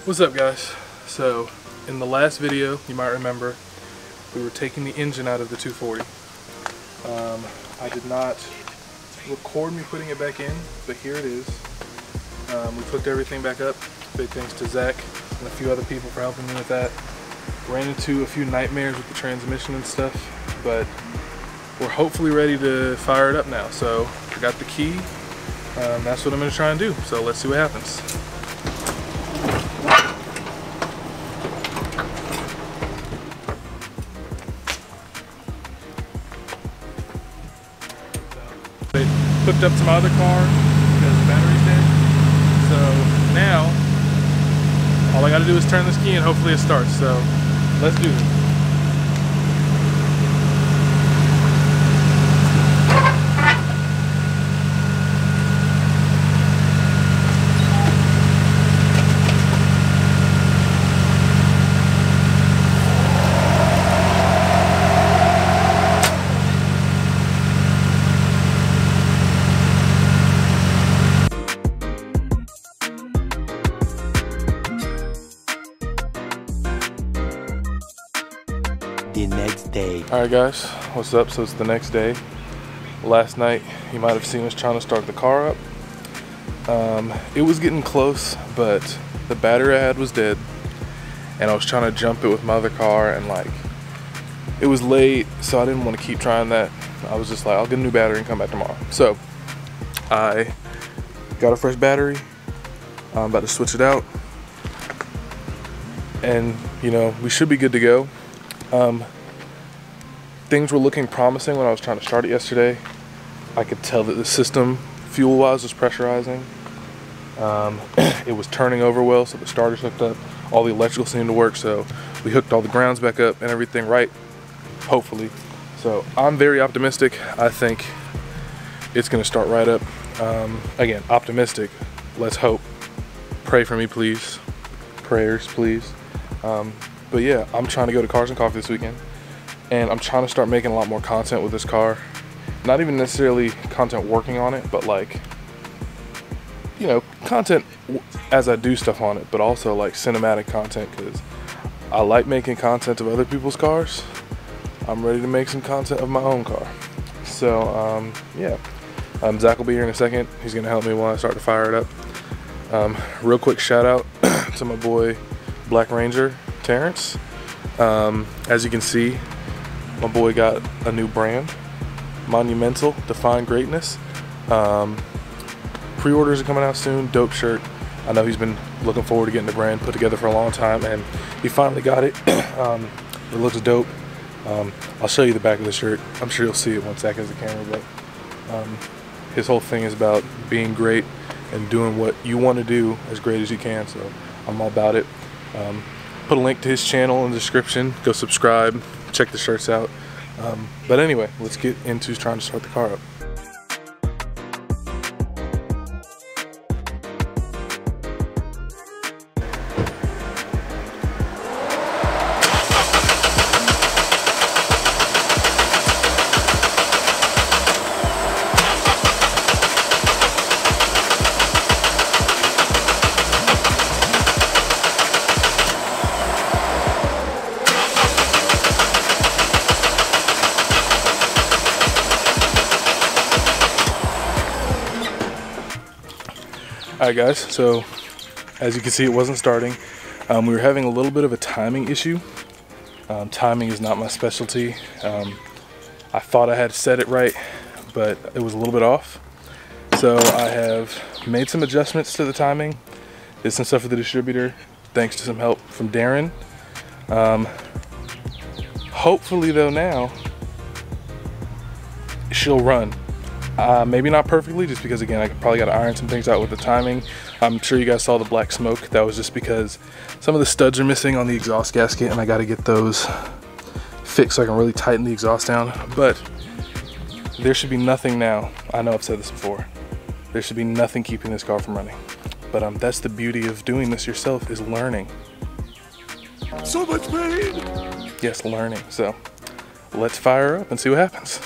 What's up, guys? So in the last video, you might remember, we were taking the engine out of the 240. I did not record me putting it back in, but here it is. We hooked everything back up. Big thanks to Zach and a few other people for helping me with that. Ran into a few nightmares with the transmission and stuff, but we're hopefully ready to fire it up now. So I got the key. That's what I'm going to try and do. So let's see what happens. It hooked up to my other car because the battery's dead. So now all I got to do is turn this key and hopefully it starts. So let's do this. The next day. Alright guys, what's up? So it's the next day. Last night you might have seen us trying to start the car up. It was getting close, but the battery I had was dead and I was trying to jump it with my other car, and like it was late, so I didn't want to keep trying that. I was just like, I'll get a new battery and come back tomorrow. So I got a fresh battery. I'm about to switch it out and you know, we should be good to go. Things were looking promising when I was trying to start it yesterday. I could tell that the system, fuel-wise, was pressurizing. It was turning over well, so the starter's hooked up. All the electrical seemed to work, so we hooked all the grounds back up and everything right, hopefully. So I'm very optimistic. I think it's going to start right up. Again, optimistic. Let's hope. Pray for me, please. Prayers, please. But yeah, I'm trying to go to Cars and Coffee this weekend, and I'm trying to start making a lot more content with this car. Not even necessarily content working on it, but like, you know, content as I do stuff on it, but also like cinematic content, because I like making content of other people's cars. I'm ready to make some content of my own car. So yeah, Zach will be here in a second. He's gonna help me while I start to fire it up. Real quick shout out to my boy Black Ranger, Terrance. As you can see, my boy got a new brand, Monumental, Define Greatness. Pre-orders are coming out soon. Dope shirt. I know he's been looking forward to getting the brand put together for a long time, and he finally got it. It looks dope. I'll show you the back of the shirt. I'm sure you'll see it once Zach has the camera, but his whole thing is about being great and doing what you want to do as great as you can, so I'm all about it. Put a link to his channel in the description. Go subscribe, check the shirts out. But anyway, let's get into trying to start the car up. Alright guys, so as you can see, it wasn't starting. We were having a little bit of a timing issue. Timing is not my specialty. I thought I had set it right, but it was a little bit off. So I have made some adjustments to the timing. Did some stuff with the distributor, thanks to some help from Darin. Hopefully though now, she'll run. Maybe not perfectly, just because again I probably got to iron some things out with the timing. I'm sure you guys saw the black smoke. That was just because some of the studs are missing on the exhaust gasket, and I got to get those fixed so I can really tighten the exhaust down. But there should be nothing now. I know I've said this before. There should be nothing keeping this car from running. But that's the beauty of doing this yourself, is learning. So much pain. Yes, learning. So let's fire up and see what happens.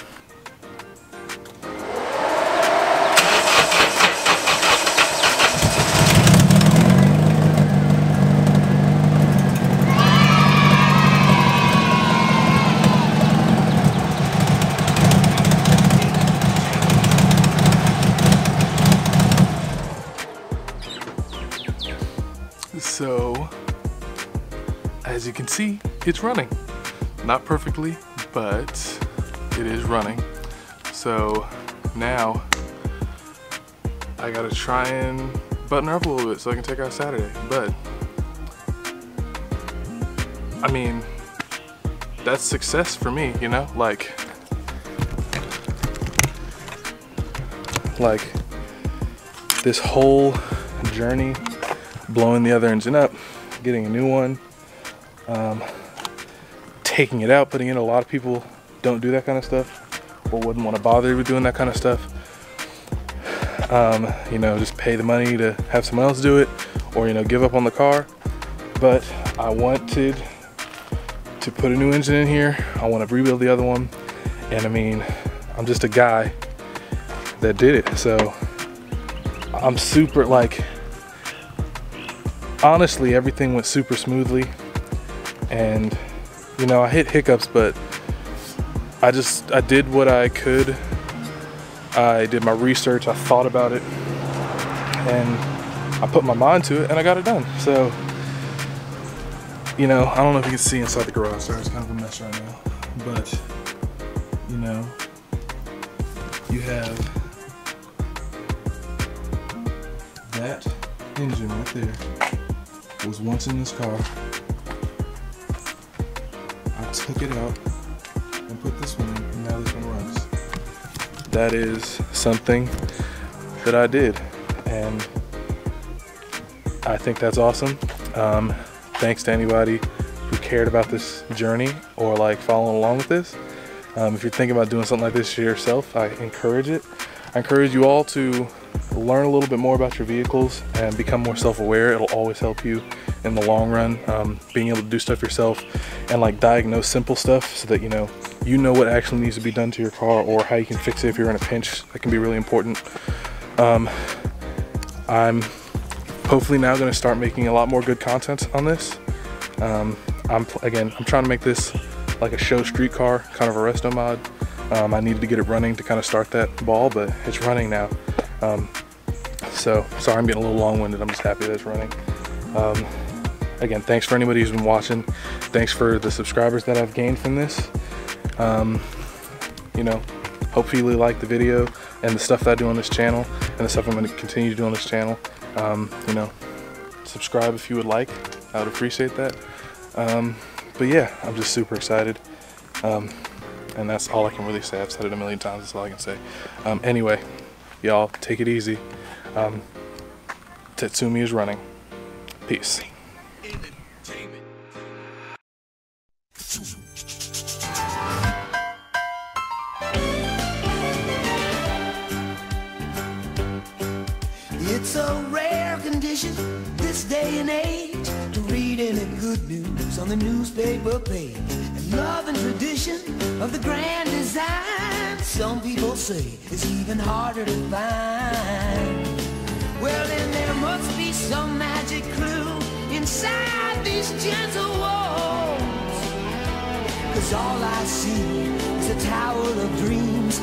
see, it's running. Not perfectly, but it is running. So now I gotta try and button her up a little bit so I can take her out Saturday. But I mean, that's success for me, you know? Like this whole journey, blowing the other engine up, getting a new one, taking it out, putting it in. A lot of people don't do that kind of stuff or wouldn't want to bother with doing that kind of stuff. You know, just pay the money to have someone else do it, or, you know, give up on the car. But I wanted to put a new engine in here. I want to rebuild the other one. And I mean, I'm just a guy that did it. So I'm super, like, honestly, everything went super smoothly. And, you know, I hit hiccups, but I did what I could. I did my research, I thought about it, and I put my mind to it, and I got it done. So, you know, I don't know if you can see inside the garage. Sorry, it's kind of a mess right now. But, you know, you have that engine right there. Was once in this car. I took it out and put this one in, and now this one runs. That is something that I did, and I think that's awesome. Thanks to anybody who cared about this journey or like following along with this. If you're thinking about doing something like this yourself, I encourage it. I encourage you all to learn a little bit more about your vehicles and become more self-aware. It'll always help you in the long run, being able to do stuff yourself and like diagnose simple stuff so that you know what actually needs to be done to your car or how you can fix it if you're in a pinch. That can be really important. I'm hopefully now going to start making a lot more good content on this. I'm trying to make this like a show street car, kind of a resto mod. I needed to get it running to kind of start that ball, but it's running now. So sorry I'm getting a little long-winded. I'm just happy that it's running. Again, thanks for anybody who's been watching. Thanks for the subscribers that I've gained from this. You know, hopefully you like the video and the stuff that I do on this channel and the stuff I'm going to continue to do on this channel. You know, subscribe if you would like. I would appreciate that. But yeah, I'm just super excited. And that's all I can really say. I've said it a million times. That's all I can say. Anyway, y'all take it easy. Tatsumi is running. Peace. It's a rare condition this day and age to read any good news on the newspaper page. And love and tradition of the grand design, some people say it's even harder to find. Well, then there must be some magic clue inside these gentle walls. 'Cause all I see is a tower of dreams